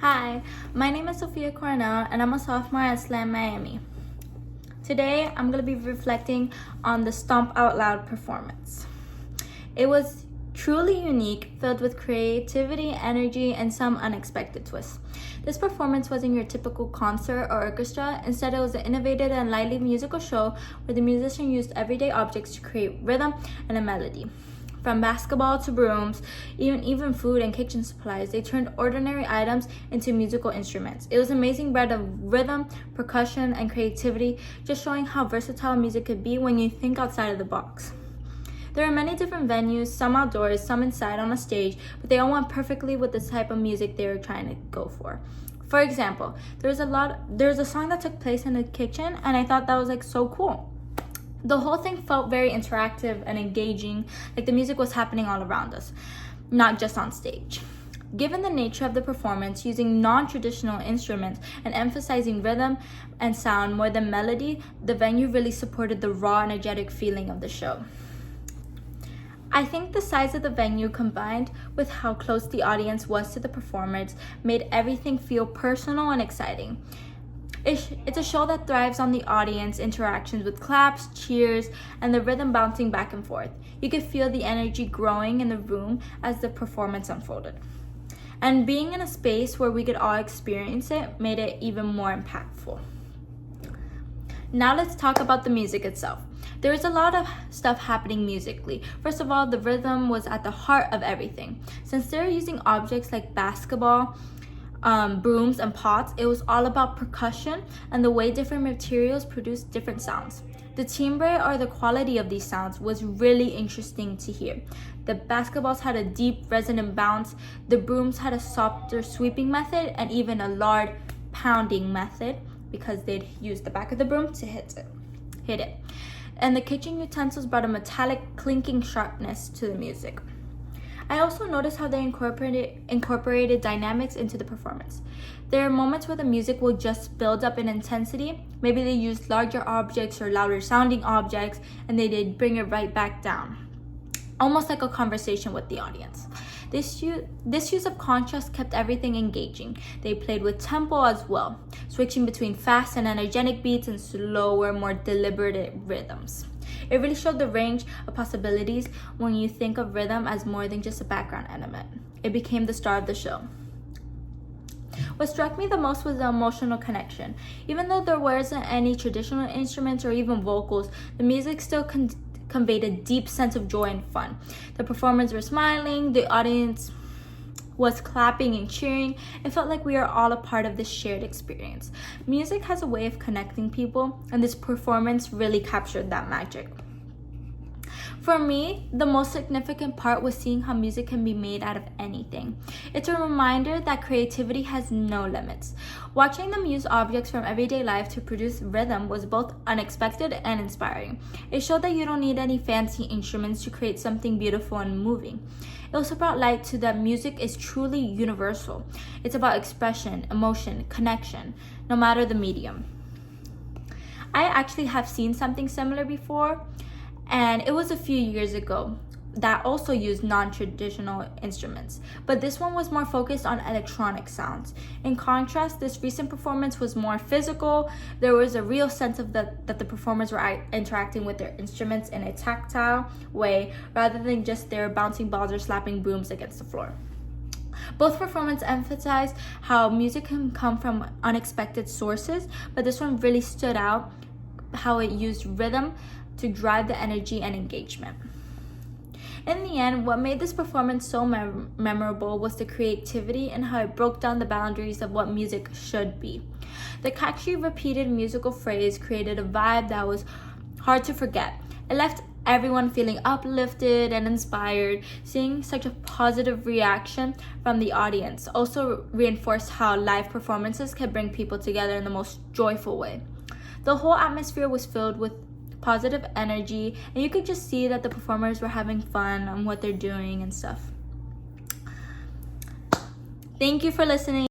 Hi, my name is Sophia Coronel and I'm a sophomore at SLAM Miami. Today I'm going to be reflecting on the Stomp Out Loud performance. It was truly unique, filled with creativity, energy, and some unexpected twists. This performance wasn't your typical concert or orchestra. Instead, it was an innovative and lively musical show where the musician used everyday objects to create rhythm and a melody. From basketball to brooms, even food and kitchen supplies, they turned ordinary items into musical instruments. It was an amazing blend of rhythm, percussion, and creativity, just showing how versatile music could be when you think outside of the box. There are many different venues, some outdoors, some inside on a stage, but they all went perfectly with the type of music they were trying to go for. For example, there's a song that took place in the kitchen, and I thought that was so cool. The whole thing felt very interactive and engaging, like the music was happening all around us, not just on stage. Given the nature of the performance, using non-traditional instruments and emphasizing rhythm and sound more than melody, the venue really supported the raw, energetic feeling of the show. I think the size of the venue combined with how close the audience was to the performers made everything feel personal and exciting. It's a show that thrives on the audience interactions with claps, cheers, and the rhythm bouncing back and forth. You could feel the energy growing in the room as the performance unfolded. And being in a space where we could all experience it made it even more impactful. Now let's talk about the music itself. There was a lot of stuff happening musically. First of all, the rhythm was at the heart of everything. Since they're using objects like basketball, brooms, and pots, it was all about percussion and the way different materials produce different sounds. The timbre or the quality of these sounds was really interesting to hear. The basketballs had a deep, resonant bounce, the brooms had a softer sweeping method, and even a loud pounding method because they'd use the back of the broom to hit it. And the kitchen utensils brought a metallic, clinking sharpness to the music. I also noticed how they incorporated dynamics into the performance. There are moments where the music will just build up in intensity. Maybe they used larger objects or louder sounding objects, and they did bring it right back down, almost like a conversation with the audience. This use of contrast kept everything engaging. They played with tempo as well, switching between fast and energetic beats and slower, more deliberate rhythms. It really showed the range of possibilities when you think of rhythm as more than just a background element. It became the star of the show. What struck me the most was the emotional connection. Even though there wasn't any traditional instruments or even vocals, the music still conveyed a deep sense of joy and fun. The performers were smiling, the audience was clapping and cheering. It felt like we are all a part of this shared experience. Music has a way of connecting people, and this performance really captured that magic. For me, the most significant part was seeing how music can be made out of anything. It's a reminder that creativity has no limits. Watching them use objects from everyday life to produce rhythm was both unexpected and inspiring. It showed that you don't need any fancy instruments to create something beautiful and moving. It also brought light to that music is truly universal. It's about expression, emotion, connection, no matter the medium. I actually have seen something similar before, and it was a few years ago that also used non-traditional instruments, but this one was more focused on electronic sounds. In contrast, this recent performance was more physical. There was a real sense of that the performers were interacting with their instruments in a tactile way rather than just their bouncing balls or slapping brooms against the floor. Both performances emphasized how music can come from unexpected sources, but this one really stood out how it used rhythm to drive the energy and engagement. In the end, what made this performance so memorable was the creativity and how it broke down the boundaries of what music should be. The catchy repeated musical phrase created a vibe that was hard to forget. It left everyone feeling uplifted and inspired. Seeing such a positive reaction from the audience also reinforced how live performances can bring people together in the most joyful way. The whole atmosphere was filled with positive energy, and you could just see that the performers were having fun on what they're doing and stuff. Thank you for listening.